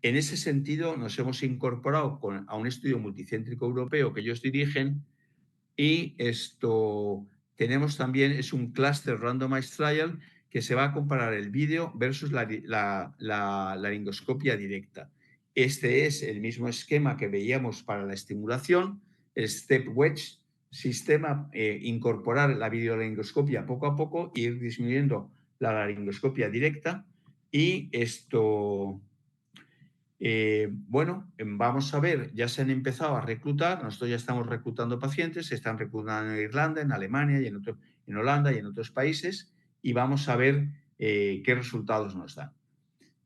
En ese sentido, nos hemos incorporado a un estudio multicéntrico europeo que ellos dirigen y tenemos también, es un cluster randomized trial que se va a comparar el vídeo versus la laringoscopia directa. Este es el mismo esquema que veíamos para la estimulación, el step wedge sistema, incorporar la videolaringoscopia poco a poco e ir disminuyendo la laringoscopia directa y vamos a ver, ya se han empezado a reclutar, nosotros ya estamos reclutando pacientes, se están reclutando en Irlanda, en Alemania y en Holanda y en otros países y vamos a ver qué resultados nos dan.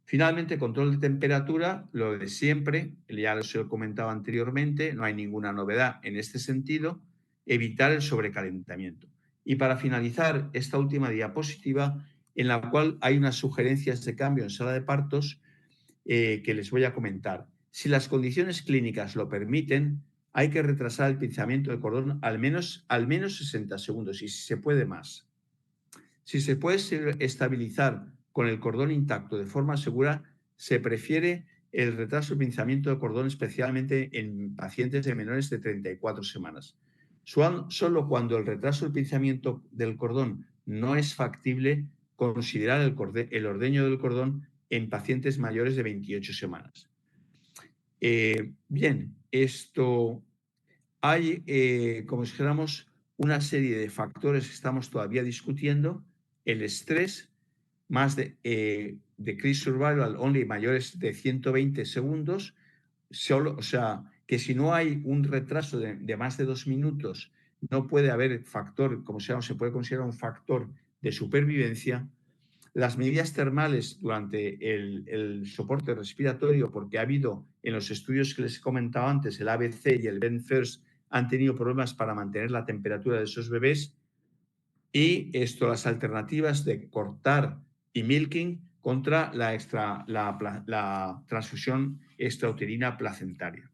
Finalmente, control de temperatura, lo de siempre, ya lo he comentado anteriormente, no hay ninguna novedad en este sentido, evitar el sobrecalentamiento. Y para finalizar esta última diapositiva, en la cual hay unas sugerencias de cambio en sala de partos que les voy a comentar. Si las condiciones clínicas lo permiten, hay que retrasar el pinzamiento del cordón al menos 60 segundos y si se puede más. Si se puede estabilizar con el cordón intacto de forma segura, se prefiere el retraso del pinzamiento del cordón, especialmente en pacientes de menores de 34 semanas. Solo cuando el retraso del pinzamiento del cordón no es factible, considerar el ordeño del cordón en pacientes mayores de 28 semanas. Hay, como dijéramos, una serie de factores que estamos todavía discutiendo. El estrés, más decreased survival only mayores de 120 segundos, o sea, que si no hay un retraso de más de 2 minutos, no puede haber factor, se puede considerar un factor de supervivencia. Las medidas termales durante el soporte respiratorio, porque ha habido en los estudios que les he comentado antes, el ABC y el BenFirst han tenido problemas para mantener la temperatura de esos bebés, y las alternativas de cortar y milking contra la transfusión extrauterina placentaria.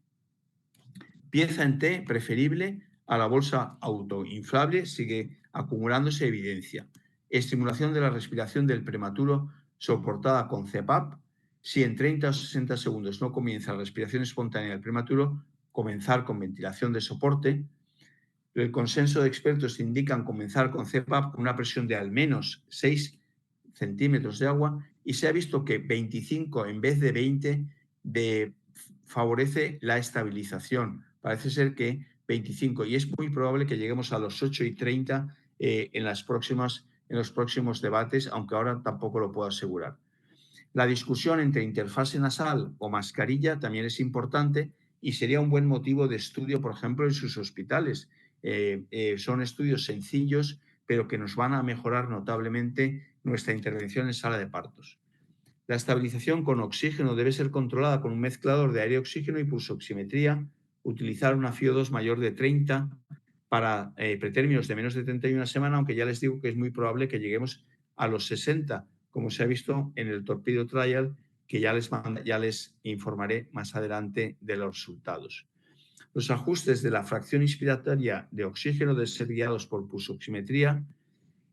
Pieza en T preferible a la bolsa autoinflable, sigue acumulándose evidencia. Estimulación de la respiración del prematuro soportada con CPAP. Si en 30 o 60 segundos no comienza la respiración espontánea del prematuro, comenzar con ventilación de soporte. El consenso de expertos indican comenzar con CPAP con una presión de al menos 6 centímetros de agua, y se ha visto que 25 en vez de 20 favorece la estabilización. Parece ser que 25, y es muy probable que lleguemos a los 8:30 en los próximos debates, aunque ahora tampoco lo puedo asegurar. La discusión entre interfase nasal o mascarilla también es importante y sería un buen motivo de estudio, por ejemplo, en sus hospitales. Son estudios sencillos, pero que nos van a mejorar notablemente nuestra intervención en sala de partos. La estabilización con oxígeno debe ser controlada con un mezclador de aire y oxígeno y pulsoximetría. Utilizar una FiO2 mayor de 30 para pretérminos de menos de 31 semanas, aunque ya les digo que es muy probable que lleguemos a los 60, como se ha visto en el Torpedo Trial, que ya les informaré más adelante de los resultados. Los ajustes de la fracción inspiratoria de oxígeno deben ser guiados por pulsoximetría,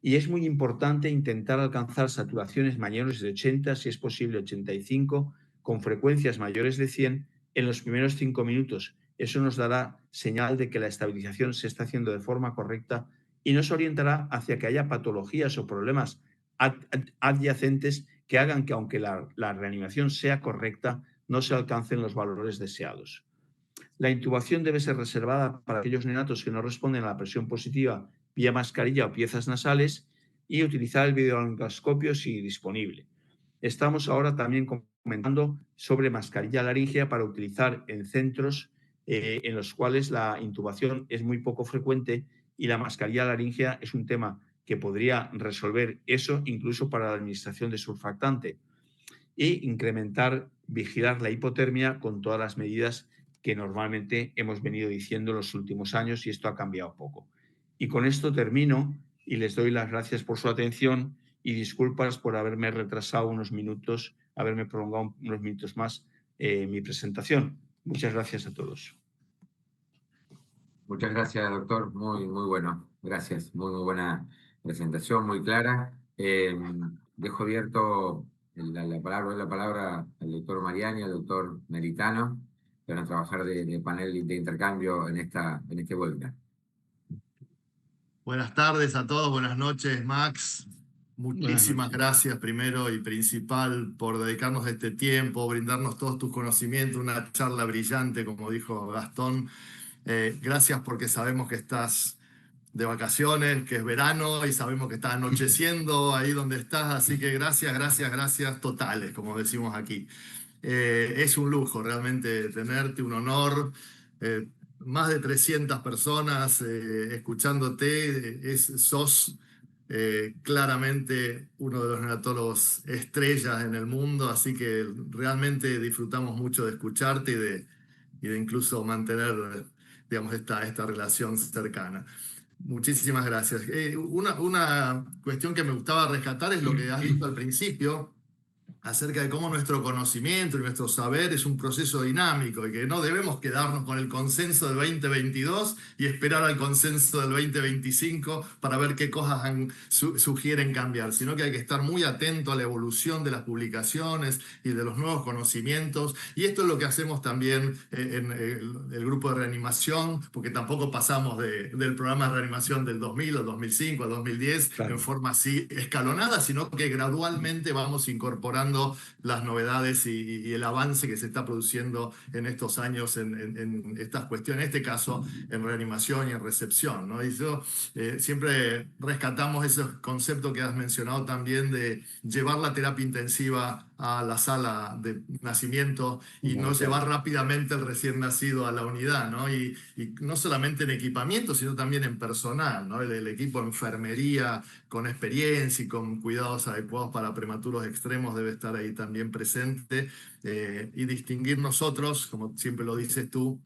y es muy importante intentar alcanzar saturaciones mayores de 80, si es posible 85, con frecuencias mayores de 100 en los primeros 5 minutos. Eso nos dará señal de que la estabilización se está haciendo de forma correcta y nos orientará hacia que haya patologías o problemas adyacentes que hagan que, aunque la reanimación sea correcta, no se alcancen los valores deseados. La intubación debe ser reservada para aquellos neonatos que no responden a la presión positiva vía mascarilla o piezas nasales, y utilizar el videolaringoscopio si disponible. Estamos ahora también comentando sobre mascarilla laringea para utilizar en centros en los cuales la intubación es muy poco frecuente, y la mascarilla laringea es un tema que podría resolver eso, incluso para la administración de surfactante, y vigilar la hipotermia con todas las medidas que normalmente hemos venido diciendo en los últimos años, y esto ha cambiado poco. Y con esto termino y les doy las gracias por su atención y disculpas por haberme retrasado unos minutos, haberme prolongado unos minutos más mi presentación. Muchas gracias a todos. Muchas gracias, doctor. Muy, muy bueno. Gracias. Muy, muy buena presentación, muy clara. Dejo abierto la palabra al doctor Mariani, al doctor Meritano, que van a trabajar de panel de intercambio en este webinar. Buenas tardes a todos, buenas noches, Max. Muchísimas gracias primero y principal por dedicarnos este tiempo, brindarnos todos tus conocimientos, una charla brillante, como dijo Gastón. Gracias porque sabemos que estás de vacaciones, que es verano, y sabemos que está anocheciendo ahí donde estás, así que gracias, gracias, gracias totales, como decimos aquí. Es un lujo realmente tenerte, un honor. Más de 300 personas escuchándote, sos claramente uno de los neonatólogos estrellas en el mundo, así que realmente disfrutamos mucho de escucharte y de incluso mantener, digamos, esta relación cercana. Muchísimas gracias. Una cuestión que me gustaba rescatar es lo que has dicho al principio, acerca de cómo nuestro conocimiento y nuestro saber es un proceso dinámico y que no debemos quedarnos con el consenso del 2022 y esperar al consenso del 2025 para ver qué cosas sugieren cambiar, sino que hay que estar muy atento a la evolución de las publicaciones y de los nuevos conocimientos, y esto es lo que hacemos también en el grupo de reanimación, porque tampoco pasamos del programa de reanimación del 2000 al 2005 al 2010 claro, en forma así escalonada, sino que gradualmente vamos incorporando las novedades y el avance que se está produciendo en estos años en estas cuestiones, en este caso en reanimación y en recepción, ¿no? Y yo siempre rescatamos ese concepto que has mencionado también de llevar la terapia intensiva a la sala de nacimiento y no Mortal. llevar rápidamente el recién nacido a la unidad, ¿no? Y no solamente en equipamiento, sino también en personal, ¿no? El equipo de enfermería con experiencia y con cuidados adecuados para prematuros extremos debe estar ahí también presente, y distinguir nosotros, como siempre lo dices tú,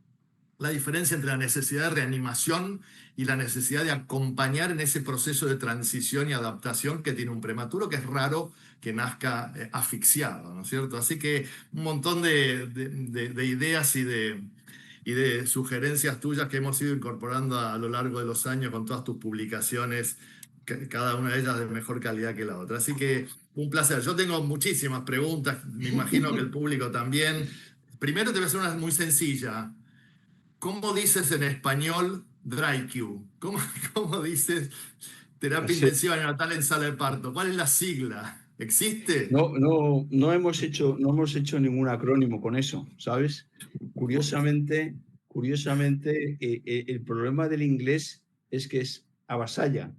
la diferencia entre la necesidad de reanimación y la necesidad de acompañar en ese proceso de transición y adaptación que tiene un prematuro, que es raro que nazca asfixiado, ¿no es cierto? Así que un montón de ideas y de sugerencias tuyas que hemos ido incorporando a lo largo de los años con todas tus publicaciones, cada una de ellas de mejor calidad que la otra. Así que un placer. Yo tengo muchísimas preguntas, me imagino que el público también. Primero te voy a hacer una muy sencilla. ¿Cómo dices en español DRICU? ¿Cómo dices terapia Sí. intensiva neonatal en sala de parto? ¿Cuál es la sigla? ¿Existe? No hemos hecho ningún acrónimo con eso, ¿sabes? Curiosamente, el problema del inglés es que es avasalla.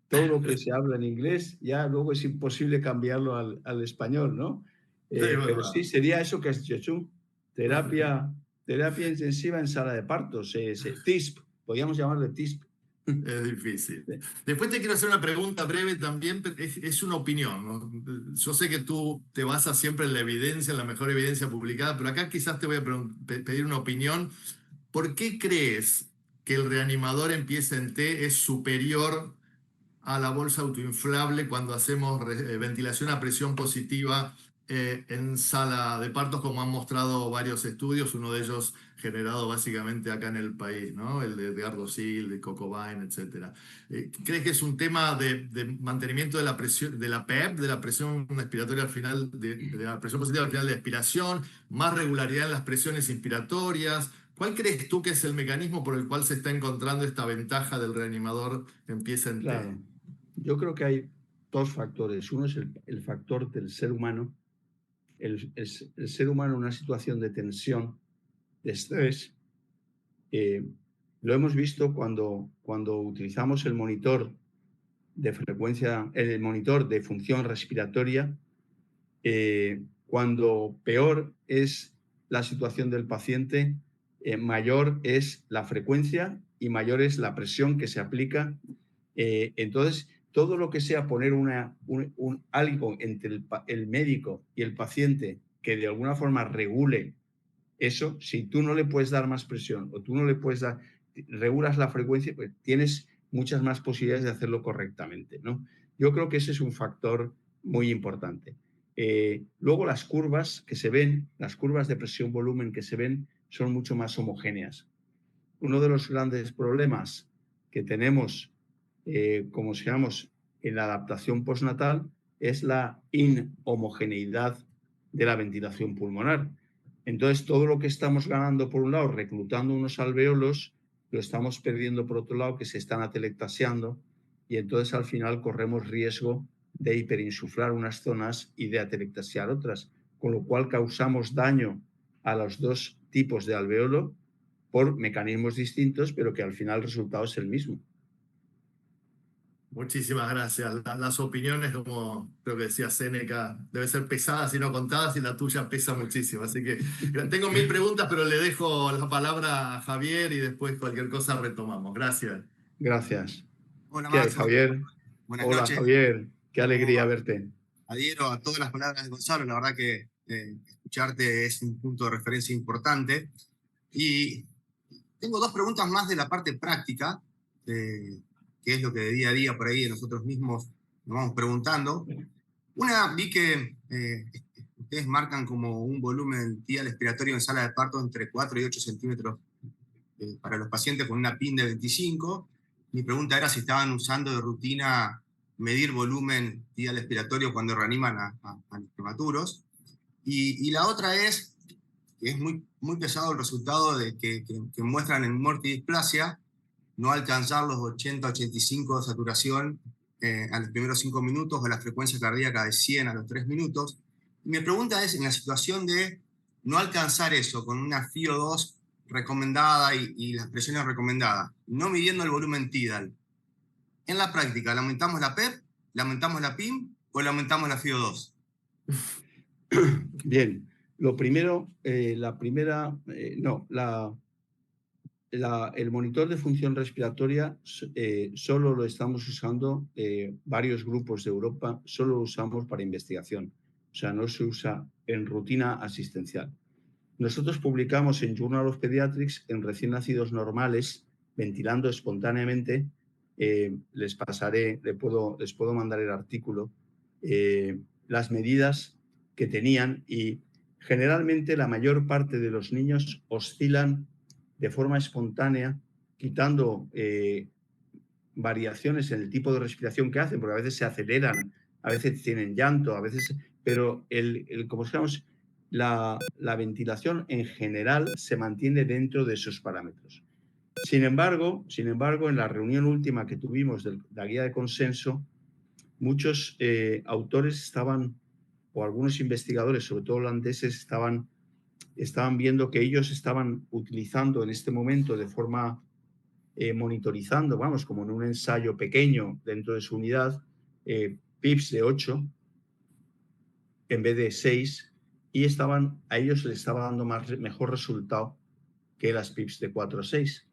Todo lo que se habla en inglés ya luego es imposible cambiarlo al español, ¿no? Sí, Pero sí, verdad. sería eso que has dicho tú, terapia intensiva en sala de partos, TISP, podríamos llamarle TISP. Es difícil. Después te quiero hacer una pregunta breve también, pero es una opinión, ¿no? Yo sé que tú te basas siempre en la evidencia, en la mejor evidencia publicada, pero acá quizás te voy a pedir una opinión. ¿Por qué crees que el reanimador en pies en T es superior a la bolsa autoinflable cuando hacemos ventilación a presión positiva en sala de partos, como han mostrado varios estudios, uno de ellos generado básicamente acá en el país, ¿no? El de Ardosil, de Cocobain, etc. ¿Crees que es un tema de mantenimiento de la presión, de la PEP, de la presión respiratoria al final, de la presión positiva al final de expiración, más regularidad en las presiones inspiratorias? ¿Cuál crees tú que es el mecanismo por el cual se está encontrando esta ventaja del reanimador en pies en T? Claro, yo creo que hay dos factores. Uno es el factor del ser humano, el ser humano en una situación de tensión, de estrés. Lo hemos visto cuando utilizamos el monitor de frecuencia, el monitor de función respiratoria, cuando peor es la situación del paciente, mayor es la frecuencia y mayor es la presión que se aplica. Entonces, todo lo que sea poner algo entre el médico y el paciente que de alguna forma regule eso, si tú no le puedes dar más presión o tú no le puedes dar, regulas la frecuencia, pues tienes muchas más posibilidades de hacerlo correctamente, ¿no? Yo creo que ese es un factor muy importante. Luego las curvas que se ven, las curvas de presión-volumen que se ven, son mucho más homogéneas. Uno de los grandes problemas que tenemos, como seamos, en la adaptación postnatal es la inhomogeneidad de la ventilación pulmonar. Entonces, todo lo que estamos ganando por un lado, reclutando unos alveolos, lo estamos perdiendo por otro lado, que se están atelectasiando, y entonces al final corremos riesgo de hiperinsuflar unas zonas y de atelectasiar otras, con lo cual causamos daño a los dos tipos de alveolo por mecanismos distintos, pero que al final el resultado es el mismo. Muchísimas gracias. Las opiniones, como creo que decía Séneca, deben ser pesadas y no contadas, y la tuya pesa muchísimo. Así que tengo 1000 preguntas, pero le dejo la palabra a Javier y después cualquier cosa retomamos. Gracias. Gracias. Hola ¿Qué hay, Marzo, Javier? buenas Hola, noches. Javier. Qué Como alegría verte. adhiero a todas las palabras de Gonzalo, la verdad que escucharte es un punto de referencia importante. Y tengo dos preguntas más de la parte práctica, que es lo que de día a día por ahí nosotros mismos nos vamos preguntando. Una, vi que ustedes marcan como un volumen tibial expiratorio en sala de parto entre 4 y 8 centímetros para los pacientes con una PIN de 25. Mi pregunta era si estaban usando de rutina medir volumen tibial expiratorio cuando reaniman a los prematuros. Y la otra es que es muy pesado el resultado de que muestran en mortidisplasia no alcanzar los 80-85 de saturación a los primeros 5 minutos o la frecuencia cardíaca de 100 a los 3 minutos. Y mi pregunta es, en la situación de no alcanzar eso con una FiO2 recomendada y las presiones recomendadas, no midiendo el volumen tidal, en la práctica, ¿le aumentamos la PEP, le aumentamos la PIM o le aumentamos la FiO2? Bien, lo primero, el monitor de función respiratoria solo lo estamos usando, varios grupos de Europa, solo lo usamos para investigación, o sea, no se usa en rutina asistencial. Nosotros publicamos en Journal of Pediatrics en recién nacidos normales, ventilando espontáneamente. Les puedo mandar el artículo, las medidas que tenían, y generalmente la mayor parte de los niños oscilan de forma espontánea, quitando variaciones en el tipo de respiración que hacen, porque a veces se aceleran, a veces tienen llanto, a veces, pero como digamos, la ventilación en general se mantiene dentro de esos parámetros. Sin embargo, en la reunión última que tuvimos de la guía de consenso, muchos autores estaban, o algunos investigadores, sobre todo holandeses, estaban viendo que ellos estaban utilizando en este momento de forma monitorizando, vamos, como en un ensayo pequeño dentro de su unidad, PIPs de 8 en vez de 6, y a ellos les estaba dando mejor resultado que las PIPs de 4 o 6.